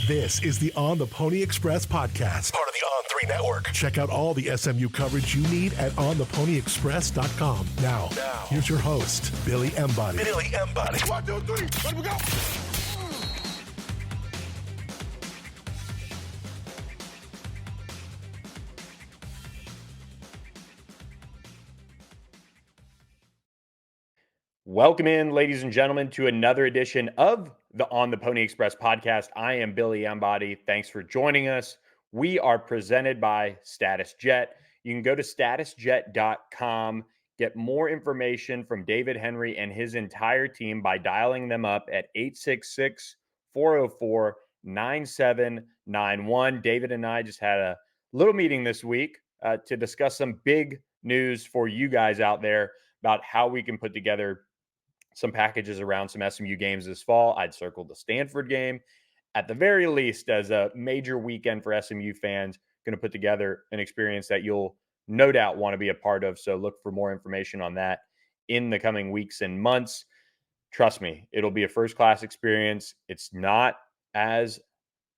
This is the On the Pony Express podcast, part of the On3 network. Check out all the SMU coverage you need at ontheponyexpress.com. Now, here's your host, Billy Embody. 1, 2, 3, let me go. Welcome in, ladies and gentlemen, to another edition of the On the Pony Express podcast. I am Billy Embody. Thanks for joining us. We are presented by Status Jet. You can go to statusjet.com, get more information from David Henry and his entire team by dialing them up at 866-404-9791. David and I just had a little meeting this week to discuss some big news for you guys out there about how we can put together some packages around some SMU games this fall. I'd circled the Stanford game at the very least as a major weekend for SMU fans. Going to put together an experience that you'll no doubt want to be a part of. So look for more information on that in the coming weeks and months. Trust me, it'll be a first-class experience. It's not as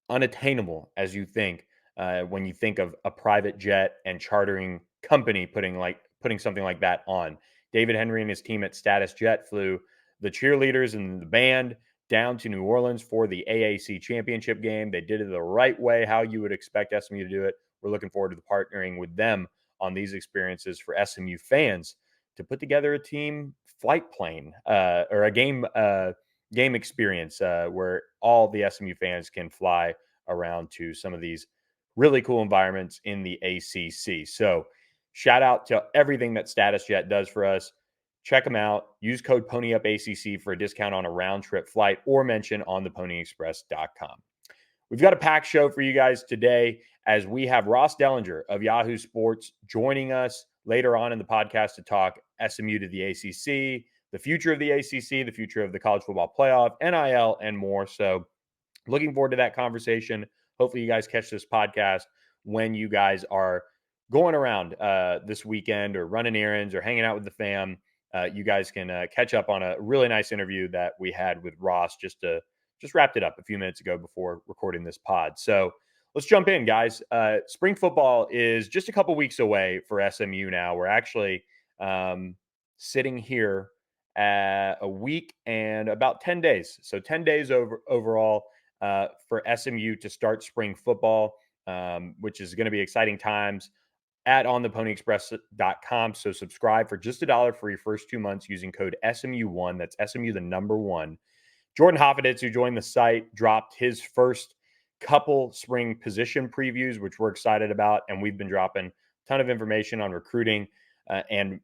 unattainable as you think when you think of a private jet and chartering company putting something like that on. David Henry and his team at Status Jet flew the cheerleaders and the band down to New Orleans for the AAC championship game. They did it the right way, how you would expect SMU to do it. We're looking forward to partnering with them on these experiences for SMU fans to put together a team flight plane or a game experience where all the SMU fans can fly around to some of these really cool environments in the ACC. So shout out to everything that Status Jet does for us. Check them out. Use code PonyUpACC for a discount on a round-trip flight or mention ontheponyexpress.com. We've got a packed show for you guys today as we have Ross Dellenger of Yahoo Sports joining us later on in the podcast to talk SMU to the ACC, the future of the ACC, the future of the college football playoff, NIL, and more. So looking forward to that conversation. Hopefully you guys catch this podcast when you guys are going around this weekend or running errands or hanging out with the fam. You guys can catch up on a really nice interview that we had with Ross just wrapped it up a few minutes ago before recording this pod. So let's jump in, guys. Spring football is just a couple weeks away for SMU now. We're actually sitting here at a week and about 10 days. So 10 days overall for SMU to start spring football, which is going to be exciting times at ontheponyexpress.com. So subscribe for just $1 for your first 2 months using code SMU1. That's SMU, the number 1. Jordan Hoffeditz, who joined the site, dropped his first couple spring position previews, which we're excited about. And we've been dropping a ton of information on recruiting. And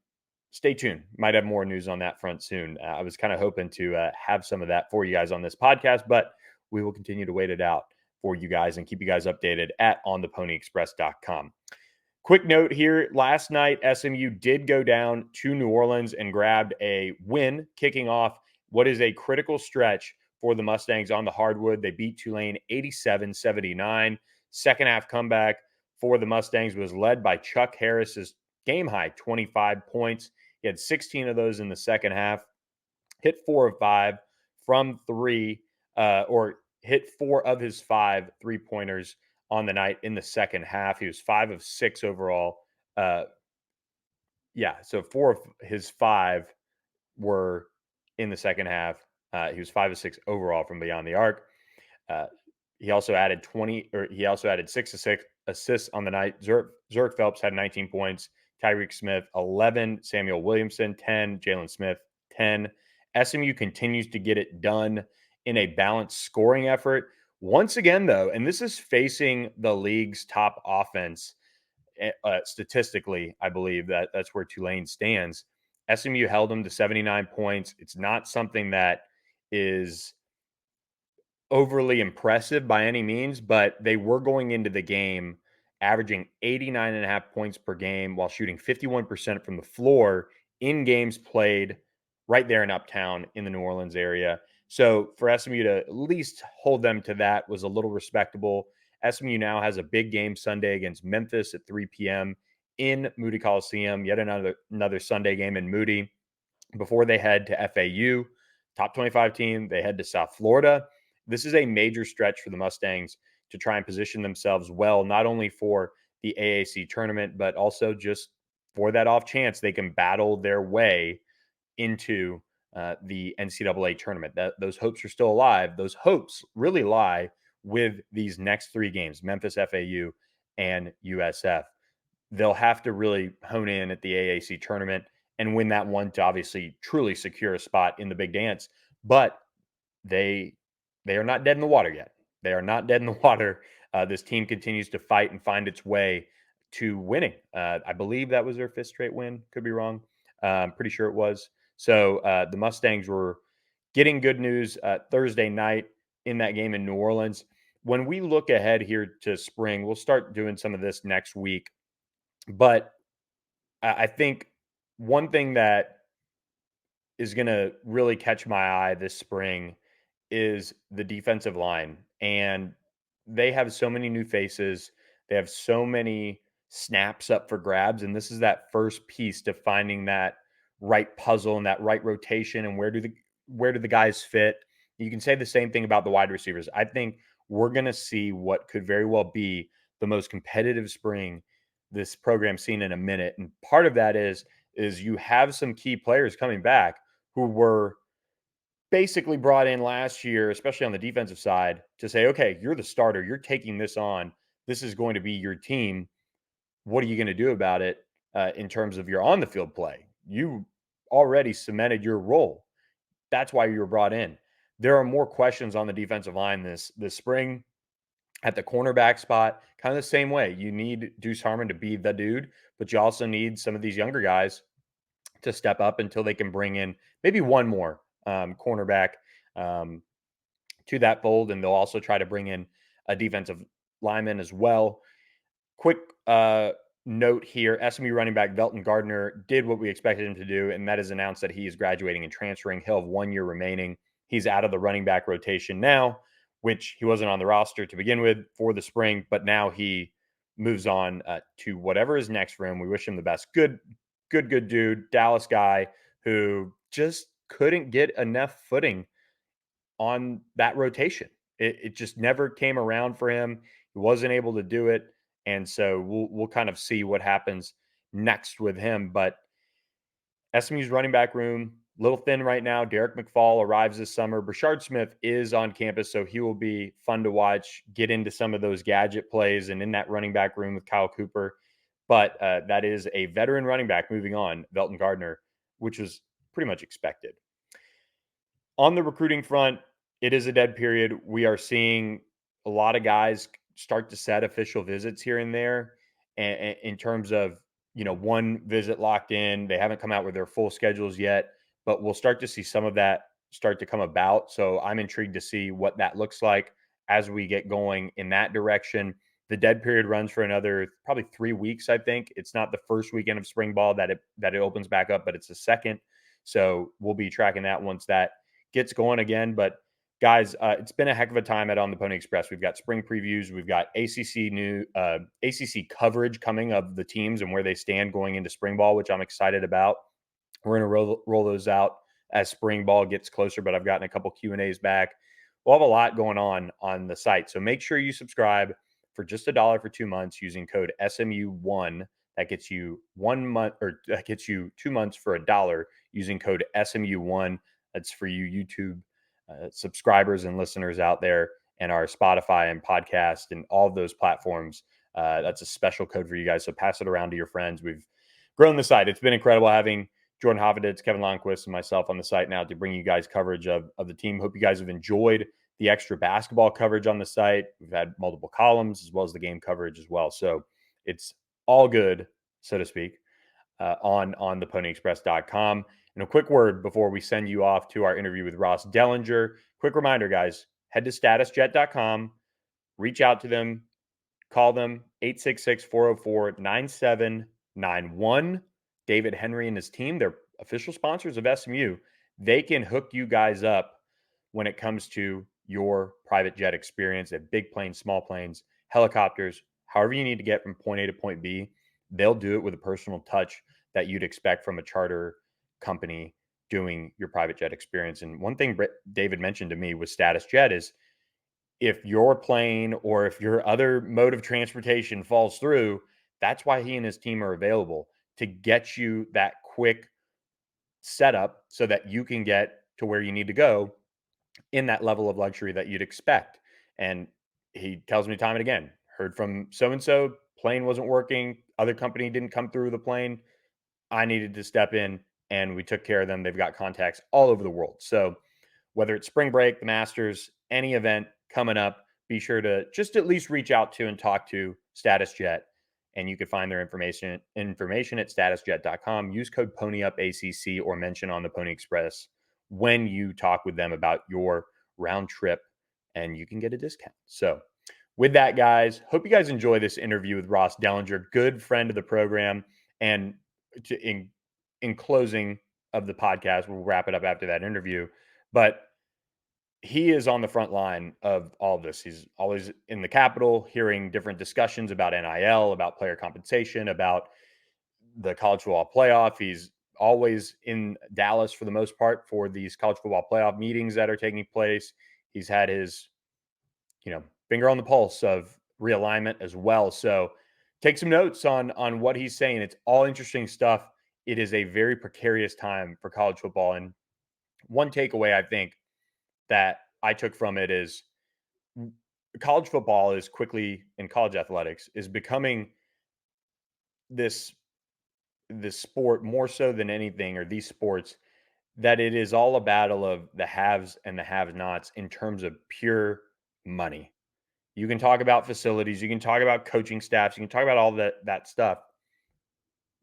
stay tuned. Might have more news on that front soon. I was kind of hoping to have some of that for you guys on this podcast, but we will continue to wait it out for you guys and keep you guys updated at ontheponyexpress.com. Quick note here, last night, SMU did go down to New Orleans and grabbed a win, kicking off what is a critical stretch for the Mustangs on the hardwood. They beat Tulane 87-79. Second half comeback for the Mustangs was led by Chuck Harris's game-high 25 points. He had 16 of those in the second half, hit 4 of 5 from 3, or hit 4 of his 5 3-pointers on the night in the second half. He was 5 of 6 overall. So 4 of his 5 were in the second half. He was 5 of 6 overall from beyond the arc. He also added 6 assists on the night. Zurich Phelps had 19 points. Tyreek Smith, 11. Samuel Williamson, 10. Jalen Smith, 10. SMU continues to get it done in a balanced scoring effort. Once again, though, and this is facing the league's top offense, statistically, I believe that's where Tulane stands. SMU held them to 79 points. It's not something that is overly impressive by any means, but they were going into the game averaging 89.5 points per game while shooting 51% from the floor in games played right there in Uptown in the New Orleans area. So for SMU to at least hold them to that was a little respectable. SMU now has a big game Sunday against Memphis at 3 p.m. in Moody Coliseum, yet another Sunday game in Moody before they head to FAU, top 25 team. They head to South Florida. this is a major stretch for the Mustangs to try and position themselves well, not only for the AAC tournament, but also just for that off chance they can battle their way into the NCAA tournament. Those hopes are still alive. Those hopes really lie with these next 3 games, Memphis, FAU, and USF. They'll have to really hone in at the AAC tournament and win that one to obviously truly secure a spot in the big dance. But they are not dead in the water yet. They are not dead in the water. This team continues to fight and find its way to winning. I believe that was their 5th straight win. Could be wrong. I'm pretty sure it was. So the Mustangs were getting good news Thursday night in that game in New Orleans. When we look ahead here to spring, we'll start doing some of this next week. But I think one thing that is going to really catch my eye this spring is the defensive line. And they have so many new faces. They have so many snaps up for grabs. And this is that first piece to finding that right puzzle and that right rotation and where do the guys fit. You can say the same thing about the wide receivers. I think we're going to see what could very well be the most competitive spring this program's seen in a minute. And part of that is you have some key players coming back who were basically brought in last year, especially on the defensive side, to say, okay, you're the starter. You're taking this on. This is going to be your team. What are you going to do about it in terms of your on-the-field play? You already cemented your role. That's why you were brought in. There are more questions on the defensive line this spring at the cornerback spot, kind of the same way. You need Deuce Harmon to be the dude, but you also need some of these younger guys to step up until they can bring in maybe one more cornerback to that fold. And they'll also try to bring in a defensive lineman as well. Quick note here, SMU running back Velton Gardner did what we expected him to do, and that is announced that he is graduating and transferring. He'll have 1 year remaining. He's out of the running back rotation now, which he wasn't on the roster to begin with for the spring, but now he moves on to whatever is next for him. We wish him the best. Good dude, Dallas guy who just couldn't get enough footing on that rotation. It just never came around for him. He wasn't able to do it. And so we'll kind of see what happens next with him. But SMU's running back room, a little thin right now. Derek McFall arrives this summer. Brashard Smith is on campus, so he will be fun to watch, get into some of those gadget plays and in that running back room with Kyle Cooper. But that is a veteran running back moving on, Velton Gardner, which was pretty much expected. On the recruiting front, it is a dead period. We are seeing a lot of guys start to set official visits here and there, and in terms of, one visit locked in. They haven't come out with their full schedules yet, but we'll start to see some of that start to come about. So I'm intrigued to see what that looks like as we get going in that direction. The dead period runs for another probably 3 weeks, I think. It's not the first weekend of spring ball that it opens back up, but it's the second. So we'll be tracking that once that gets going again. But guys, it's been a heck of a time at On the Pony Express. We've got spring previews. We've got ACC coverage coming of the teams and where they stand going into spring ball, which I'm excited about. We're going to roll those out as spring ball gets closer, but I've gotten a couple Q&As back. We'll have a lot going on the site. So make sure you subscribe for just $1 for 2 months using code SMU1. That gets you 1 month, or that gets you 2 months for $1 using code SMU1. That's for you YouTube subscribers and listeners out there, and our Spotify and podcast and all of those platforms. That's a special code for you guys. So pass it around to your friends. We've grown the site. It's been incredible having Jordan Hoffeditz, Kevin Longquist, and myself on the site now to bring you guys coverage of the team. Hope you guys have enjoyed the extra basketball coverage on the site. We've had multiple columns as well as the game coverage as well. So it's all good, so to speak, on theponyexpress.com. And a quick word before we send you off to our interview with Ross Dellenger. Quick reminder, guys, head to statusjet.com, reach out to them, call them 866-404-9791. David Henry and his team, they're official sponsors of SMU. They can hook you guys up when it comes to your private jet experience. They have big planes, small planes, helicopters, however you need to get from point A to point B. They'll do it with a personal touch that you'd expect from a charter company doing your private jet experience. And one thing David mentioned to me with Status Jet is if your plane or if your other mode of transportation falls through, that's why he and his team are available to get you that quick setup so that you can get to where you need to go in that level of luxury that you'd expect. And he tells me time and again, heard from so and so, plane wasn't working, other company didn't come through the plane. I needed to step in and we took care of them. They've got contacts all over the world. So whether it's spring break, the Masters, any event coming up, be sure to just at least reach out to and talk to StatusJet. And you can find their information at statusjet.com. Use code PonyUpACC or mention on the Pony Express when you talk with them about your round trip, and you can get a discount. So with that, guys, hope you guys enjoy this interview with Ross Dellenger, good friend of the program. And in closing of the podcast, we'll wrap it up after that interview. But he is on the front line of all of this. He's always in the Capitol hearing different discussions about NIL, about player compensation, about the college football playoff. He's always in Dallas for the most part for these college football playoff meetings that are taking place. He's had his, finger on the pulse of realignment as well. So take some notes on what he's saying. It's all interesting stuff. It is a very precarious time for college football. And one takeaway I think that I took from it is college football is quickly, in college athletics, is becoming this sport more so than anything, or these sports, that it is all a battle of the haves and the have-nots in terms of pure money. You can talk about facilities, you can talk about coaching staffs, you can talk about all that stuff.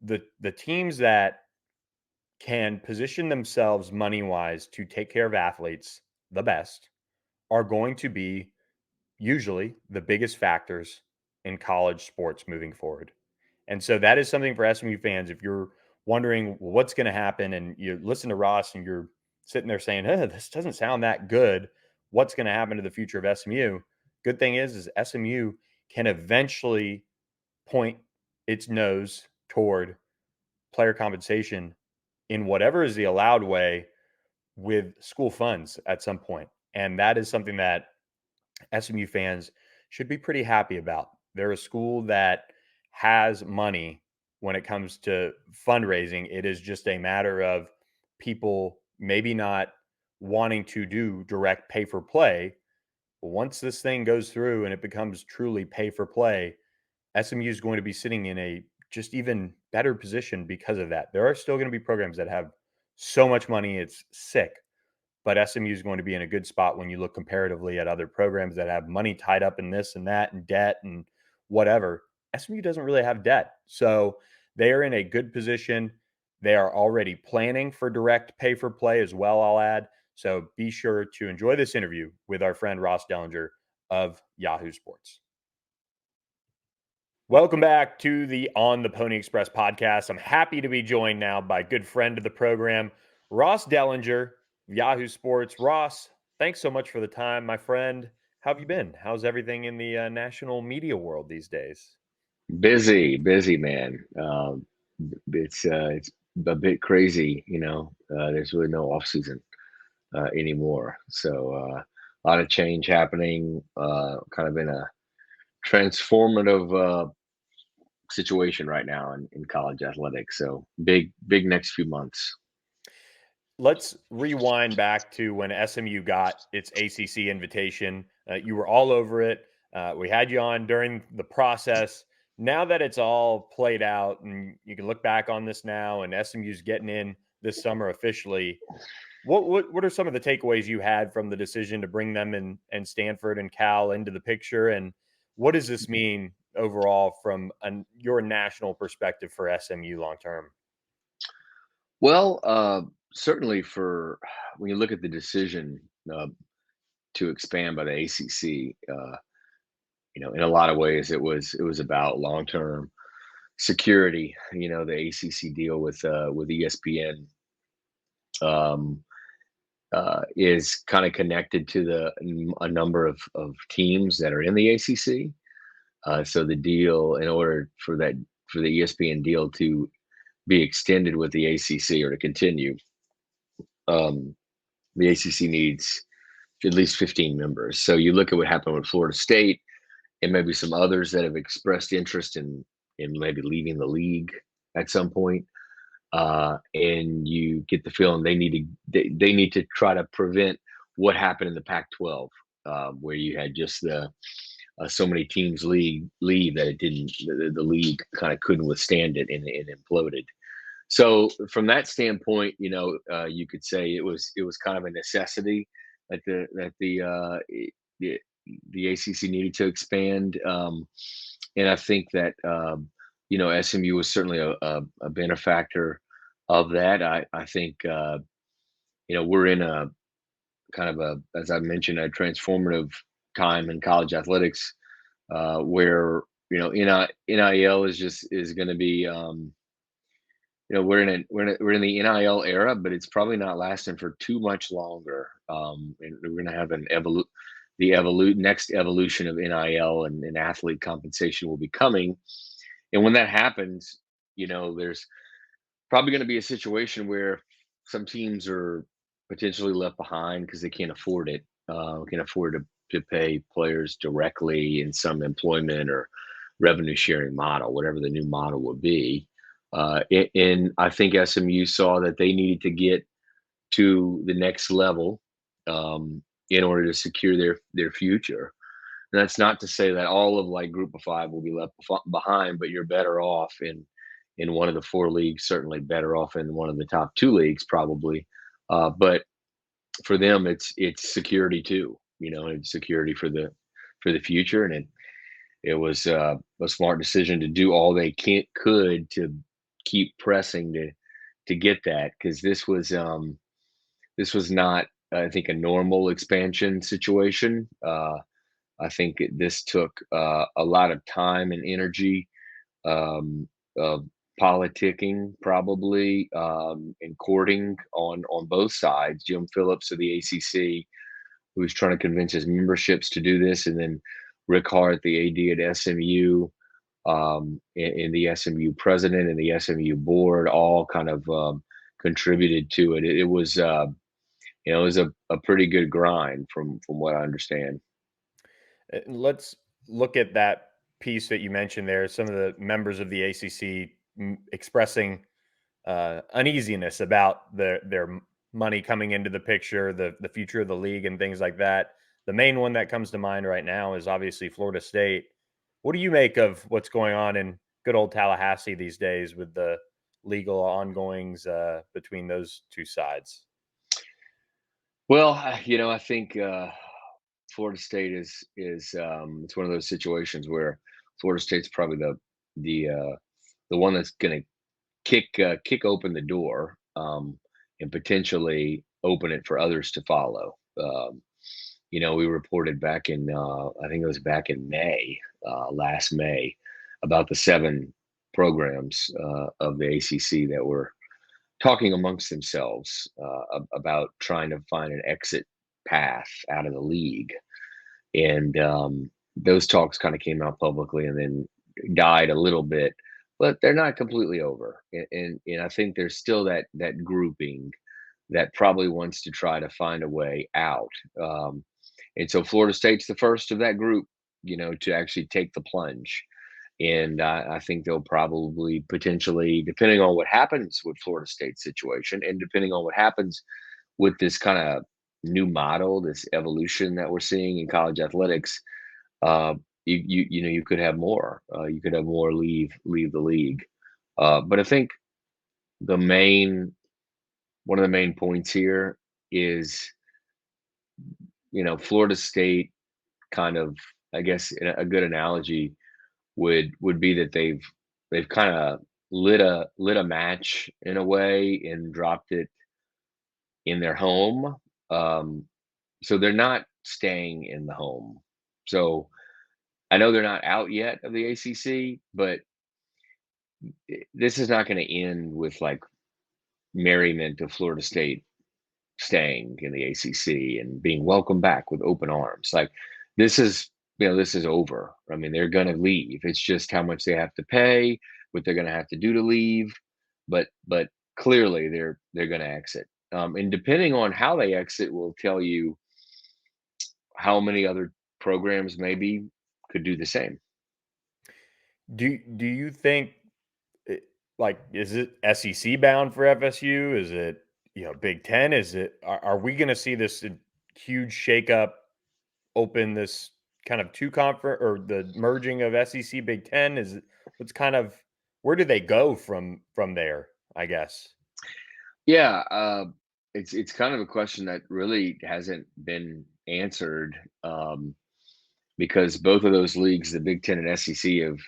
The teams that can position themselves money-wise to take care of athletes the best are going to be usually the biggest factors in college sports moving forward. And so that is something for SMU fans. If you're wondering what's going to happen and you listen to Ross and you're sitting there saying, this doesn't sound that good, what's going to happen to the future of SMU? Good thing is SMU can eventually point its nose toward player compensation in whatever is the allowed way with school funds at some point. And that is something that SMU fans should be pretty happy about. They're a school that has money when it comes to fundraising. It is just a matter of people maybe not wanting to do direct pay for play. Once this thing goes through and it becomes truly pay for play, SMU is going to be sitting in a just even better position because of that. There are still going to be programs that have so much money, it's sick. But SMU is going to be in a good spot when you look comparatively at other programs that have money tied up in this and that and debt and whatever. SMU doesn't really have debt. So they are in a good position. They are already planning for direct pay for play as well, I'll add. So be sure to enjoy this interview with our friend Ross Dellenger of Yahoo Sports. Welcome back to the On the Pony Express podcast. I'm happy to be joined now by a good friend of the program, Ross Dellenger, Yahoo Sports. Ross, thanks so much for the time, my friend. How have you been? How's everything in the national media world these days? Busy, man. It's a bit crazy, There's really no off season anymore, so a lot of change happening. Kind of in a transformative situation right now in college athletics. So big next few months. Let's rewind back to when SMU got its ACC invitation. You were all over it. We had you on during the process. Now that it's all played out and you can look back on this now and SMU's getting in this summer officially, what are some of the takeaways you had from the decision to bring them and Stanford and Cal into the picture? And what does this mean overall from your national perspective for SMU long term? Well, certainly when you look at the decision to expand by the ACC, in a lot of ways it was about long term security. The ACC deal with ESPN is kind of connected to a number of teams that are in the ACC. So the deal, in order for the ESPN deal to be extended with the ACC or to continue, the ACC needs at least 15 members. So you look at what happened with Florida State and maybe some others that have expressed interest in maybe leaving the league at some point. And you get the feeling they need to try to prevent what happened in the Pac-12, where you had just so many teams leave that it didn't the league kind of couldn't withstand it and imploded. So from that standpoint, you could say it was kind of a necessity that the ACC needed to expand, and I think that SMU was certainly a benefactor of that. I think we're in a kind of as I mentioned, a transformative time in college athletics, where NIL is going to be. We're in the NIL era, but it's probably not lasting for too much longer. And we're going to have next evolution of NIL and athlete compensation will be coming. And when that happens, there's probably going to be a situation where some teams are potentially left behind because they can't afford it. Can afford to pay players directly in some employment or revenue sharing model, whatever the new model would be. And I think SMU saw that they needed to get to the next level in order to secure their future. And that's not to say that all of like Group of Five will be left behind, but you're better off in one of the four leagues, certainly better off in one of the top two leagues, probably. But for them, it's security too. It's security for the future, and it was a smart decision to do all they could to keep pressing to get that, because this was not, I think, a normal expansion situation. I think this took a lot of time and energy, politicking probably, and courting on both sides. Jim Phillips of the ACC, who was trying to convince his memberships to do this, and then Rick Hart, the AD at SMU, and the SMU president and the SMU board, all kind of contributed to it. It was a pretty good grind from what I understand. Let's look at that piece that you mentioned there. Some of the members of the ACC expressing uneasiness about their money coming into the picture, the future of the league, and things like that. The main one that comes to mind right now is obviously Florida State. What do you make of what's going on in good old Tallahassee these days with the legal ongoings between those two sides? Well, I think Florida State is it's one of those situations where Florida State's probably the one that's going to kick open the door, and potentially open it for others to follow. We reported back in I think it was back in May, last May, about the 7 programs of the ACC that were talking amongst themselves about trying to find an exit path out of the league. And those talks kind of came out publicly and then died a little bit, but they're not completely over. And I think there's still that grouping that probably wants to try to find a way out. And so Florida State's the first of that group, to actually take the plunge. And I think they'll probably potentially, depending on what happens with Florida State's situation and depending on what happens with this kind of new model, this evolution that we're seeing in college athletics, you could have more. You could have more leave the league. But I think one of the main points here is, Florida State kind of, I guess, a good analogy would be that they've kind of lit a match in a way and dropped it in their home. So they're not staying in the home. So I know they're not out yet of the ACC, but this is not going to end with like merriment of Florida State staying in the ACC and being welcomed back with open arms. Like this is over. I mean, they're going to leave. It's just how much they have to pay, what they're going to have to do to leave. But clearly they're going to exit. And depending on how they exit will tell you how many other programs maybe could do the same. Do you think like is it SEC bound for FSU? Is it Big Ten? Is it are we going to see this huge shakeup open this kind of two conference or the merging of SEC Big Ten? Is it what's kind of where do they go from there? I guess. Yeah, it's kind of a question that really hasn't been answered, because both of those leagues, the Big Ten and SEC, have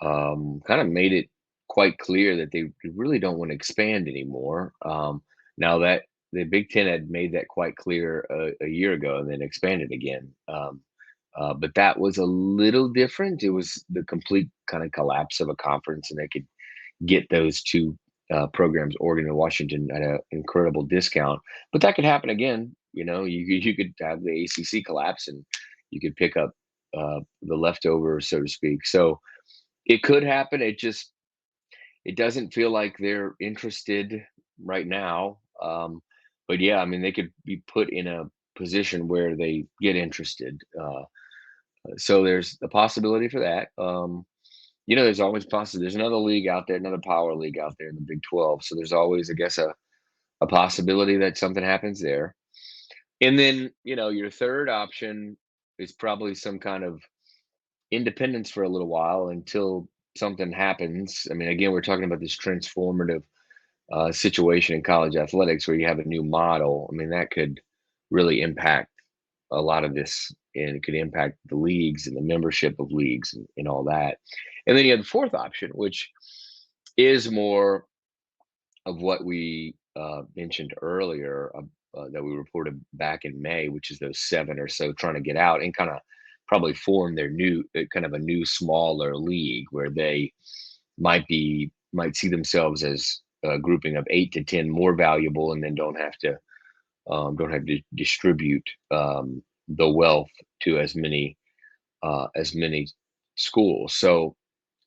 kind of made it quite clear that they really don't want to expand anymore. Now that the Big Ten had made that quite clear a year ago and then expanded again. But that was a little different. It was the complete kind of collapse of a conference, and they could get those two programs, Oregon and Washington, at an incredible discount. But that could happen again. You could have the ACC collapse, and you could pick up the leftovers, so to speak. So it could happen. It doesn't feel like they're interested right now. But yeah, I mean, they could be put in a position where they get interested. So there's a possibility for that. There's always possible. There's another league out there, another power league out there in the Big 12. So there's always, I guess, a possibility that something happens there. And then, your third option is probably some kind of independence for a little while until something happens. I mean, again, we're talking about this transformative situation in college athletics where you have a new model. I mean, that could really impact a lot of this, and it could impact the leagues and the membership of leagues and all that. And then you have the fourth option, which is more of what we mentioned earlier, that we reported back in May, which is those 7 or so trying to get out and kind of probably form their new kind of a new smaller league where they might see themselves as a grouping of 8 to 10 more valuable, and then don't have to distribute the wealth to as many schools. So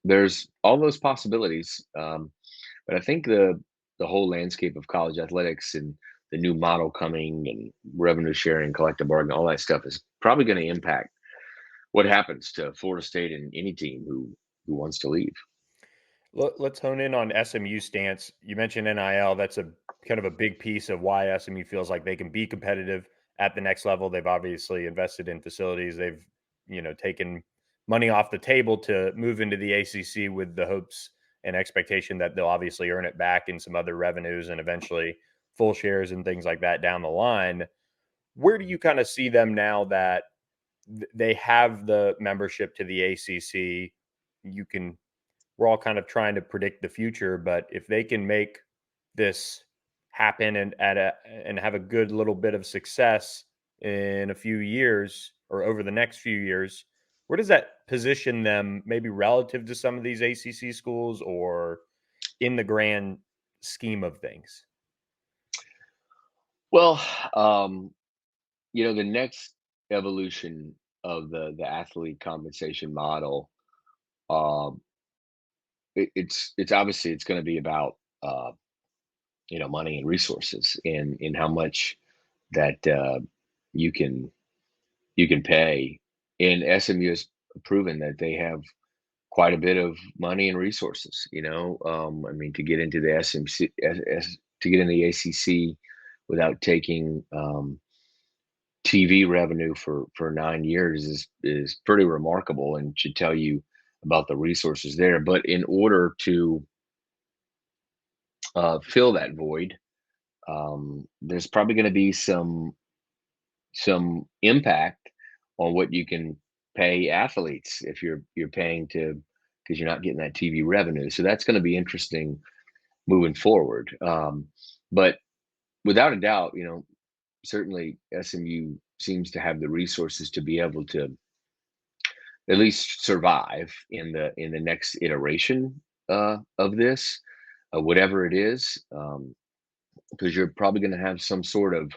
there's all those possibilities, but I think the whole landscape of college athletics and the new model coming and revenue sharing, collective bargaining, all that stuff is probably going to impact what happens to Florida State and any team who wants to leave. Let's hone in on SMU stance. You mentioned NIL. That's a kind of a big piece of why SMU feels like they can be competitive at the next level. They've obviously invested in facilities. They've, taken money off the table to move into the ACC with the hopes and expectation that they'll obviously earn it back in some other revenues and eventually full shares and things like that down the line. Where do you kind of see them now that they have the membership to the ACC? We're all kind of trying to predict the future, but if they can make this happen and have a good little bit of success in a few years or over the next few years, where does that position them maybe relative to some of these ACC schools or in the grand scheme of things? Well, the next evolution of the athlete compensation model, um, it's obviously it's going to be about money and resources and how much that you can pay. And SMU has proven that they have quite a bit of money and resources. I mean, to get into the to get in the ACC without taking TV revenue for 9 years is pretty remarkable and should tell you about the resources there. But in order to fill that void, there's probably going to be some impact on what you can pay athletes if you're paying to, because you're not getting that TV revenue. So that's going to be interesting moving forward. But without a doubt, certainly SMU seems to have the resources to be able to at least survive in the next iteration of this, whatever it is, because you're probably going to have some sort of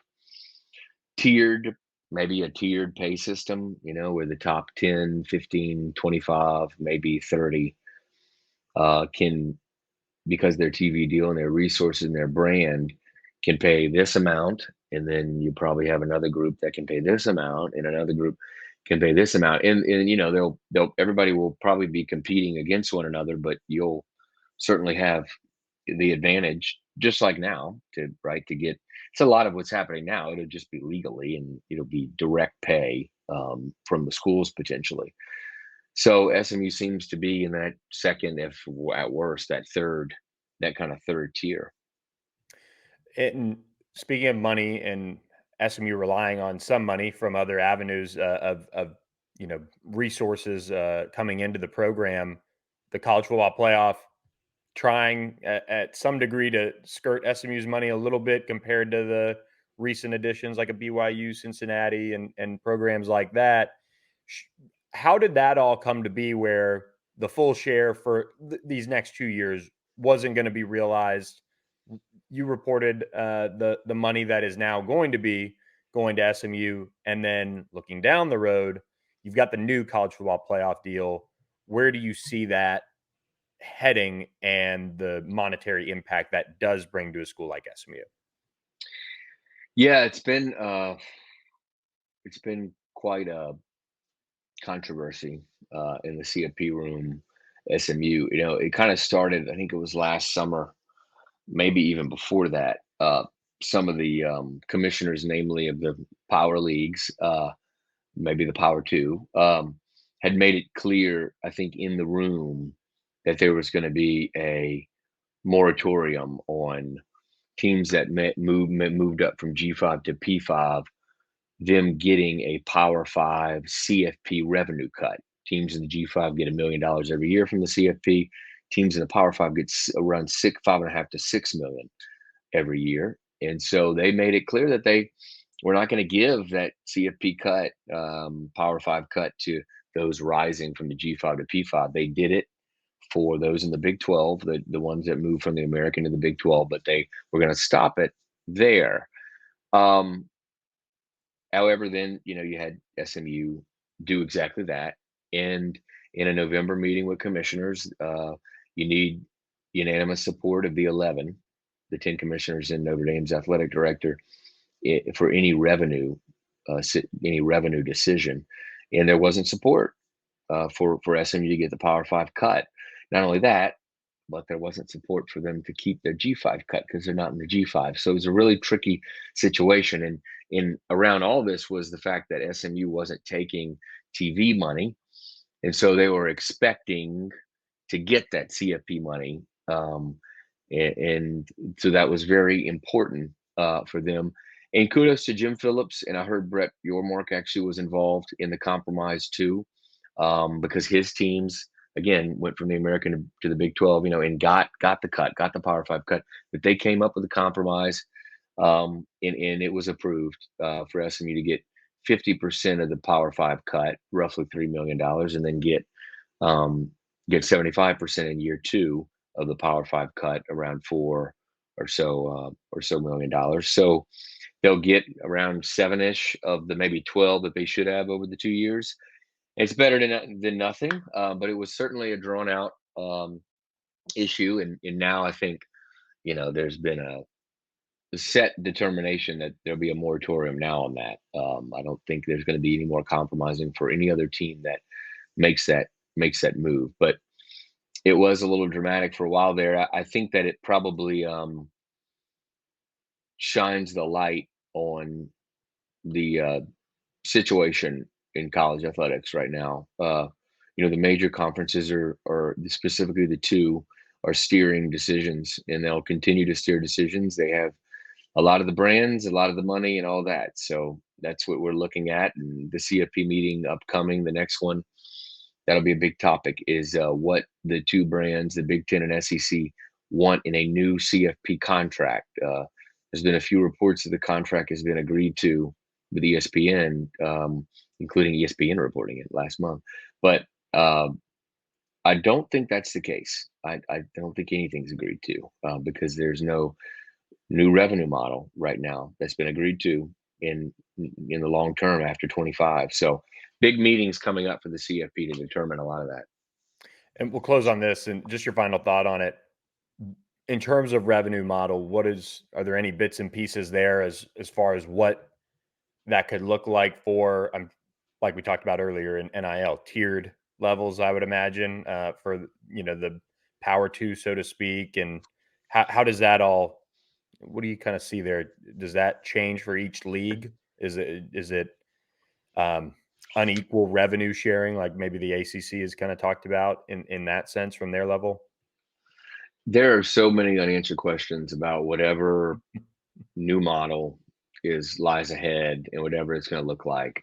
maybe a tiered pay system, where the top 10, 15, 25, maybe 30 can, because their TV deal and their resources and their brand, can pay this amount, And then you probably have another group that can pay this amount, and another group can pay this amount. And they'll everybody will probably be competing against one another, but you'll certainly have the advantage, just like now, to get. It's a lot of what's happening now. It'll just be legally, and it'll be direct pay from the schools potentially. So SMU seems to be in that second, if at worst, that kind of third tier. And speaking of money and SMU relying on some money from other avenues of resources coming into the program, the college football playoff trying at some degree to skirt SMU's money a little bit compared to the recent additions like a BYU, Cincinnati, and programs like that. How did that all come to be where the full share for these next 2 years wasn't going to be realized? You reported the money that is now going to be going to SMU, and then looking down the road, you've got the new college football playoff deal. Where do you see that heading and the monetary impact that does bring to a school like SMU? Yeah, it's been quite a controversy in the CFP room. SMU, it kind of started. I think it was last summer, maybe even before that. Some of the commissioners, namely of the power leagues, maybe the power two, had made it clear, I think, in the room that there was going to be a moratorium on teams that moved up from G5 to P5, them getting a Power 5 CFP revenue cut. Teams in the G5 get $1 million every year from the CFP. Teams in the Power 5 get around 5.5 to 6 million every year. And so they made it clear that they were not going to give that CFP cut, Power 5 cut, to those rising from the G5 to P5. They did it for those in the Big 12, the ones that moved from the American to the Big 12, but they were going to stop it there. However, then, you had SMU do exactly that. And in a November meeting with commissioners, you need unanimous support of the 10 commissioners and Notre Dame's athletic director for any revenue decision. And there wasn't support for SMU to get the Power 5 cut. Not only that, but there wasn't support for them to keep their G5 cut because they're not in the G5. So it was a really tricky situation. And around all this was the fact that SMU wasn't taking TV money. And so they were expecting to get that CFP money. And so that was very important for them. And kudos to Jim Phillips. And I heard Brett Yormark actually was involved in the compromise too, because his teams, again, went from the American to the Big 12, and got the cut, got the Power 5 cut. But they came up with a compromise, and it was approved for SMU to get 50% of the Power 5 cut, roughly $3 million, and then get 75% in year two of the Power 5 cut, around $4 or so million. So they'll get around 7-ish of the maybe 12 that they should have over the 2 years. It's better than nothing, but it was certainly a drawn out issue. And now I think, there's been a set determination that there'll be a moratorium now on that. I don't think there's going to be any more compromising for any other team that makes that move. But it was a little dramatic for a while there. I think that it probably shines the light on the situation in college athletics right now. The major conferences are specifically the two are steering decisions, and they'll continue to steer decisions. They have a lot of the brands, a lot of the money, and all that. So that's what we're looking at. And the CFP meeting upcoming, the next one, that'll be a big topic, is what the two brands, the Big Ten and SEC, want in a new CFP contract. There's been a few reports that the contract has been agreed to with ESPN, including ESPN reporting it last month. But I don't think that's the case. I don't think anything's agreed to because there's no new revenue model right now that's been agreed to in the long term after 25. So big meetings coming up for the CFP to determine a lot of that. And we'll close on this, and just your final thought on it. in terms of revenue model, are there any bits and pieces there as far as what that could look like for, like we talked about earlier in NIL, tiered levels, I would imagine, for, the power two, so to speak. And how does that all, what do you kind of see there? Does that change for each league? Is it unequal revenue sharing, like maybe the ACC has kind of talked about in that sense from their level? There are so many unanswered questions about whatever new model lies ahead and whatever it's going to look like.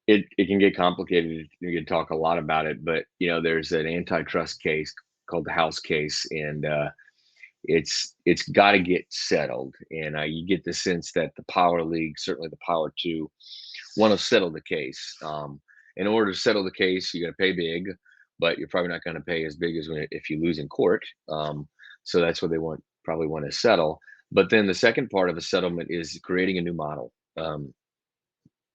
It can get complicated. You can talk a lot about it, but there's an antitrust case called the House case, and it's got to get settled. And you get the sense that the Power League, certainly the Power Two, want to settle the case. In order to settle the case, you got to pay big, but you're probably not going to pay as big as if you lose in court. So that's what they probably want to settle. But then the second part of a settlement is creating a new model.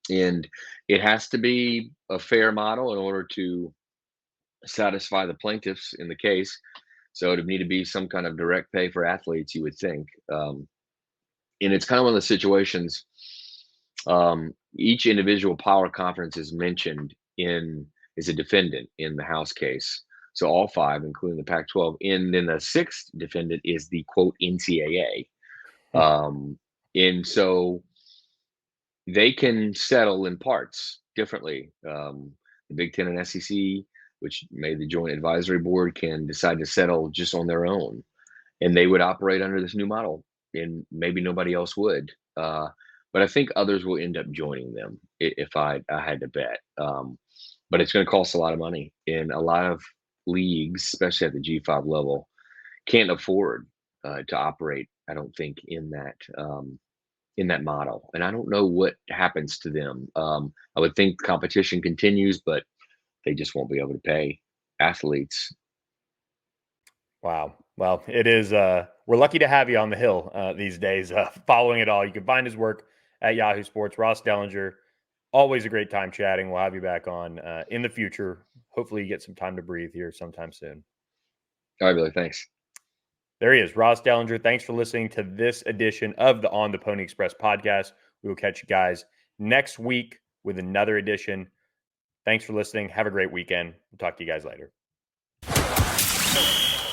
And it has to be a fair model in order to satisfy the plaintiffs in the case. So it would need to be some kind of direct pay for athletes, you would think. And it's kind of one of the situations, each individual power conference is mentioned as a defendant in the House case. So all five, including the Pac-12. And then the sixth defendant is the, quote, NCAA. And so they can settle in parts differently. The Big Ten and SEC, which made the joint advisory board, can decide to settle just on their own. And they would operate under this new model, and maybe nobody else would. But I think others will end up joining them if I had to bet. But it's going to cost a lot of money. And a lot of leagues, especially at the G5 level, can't afford to operate, I don't think, in that model. And I don't know what happens to them. I would think competition continues, but they just won't be able to pay athletes. Wow. Well, it is, we're lucky to have you on the Hill these days, following it all. You can find his work at Yahoo Sports. Ross Dellenger, always a great time chatting. We'll have you back on in the future. Hopefully you get some time to breathe here sometime soon. All right, Billy. Thanks. There he is, Ross Dellenger. Thanks for listening to this edition of the On the Pony Express podcast. We will catch you guys next week with another edition. Thanks for listening. Have a great weekend. We'll talk to you guys later.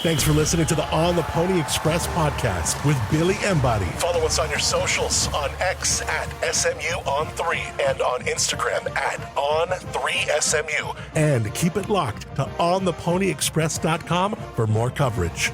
Thanks for listening to the On the Pony Express podcast with Billy Embody. Follow us on your socials on X at SMU On3 and on Instagram at On3SMU. And keep it locked to OnThePonyExpress.com for more coverage.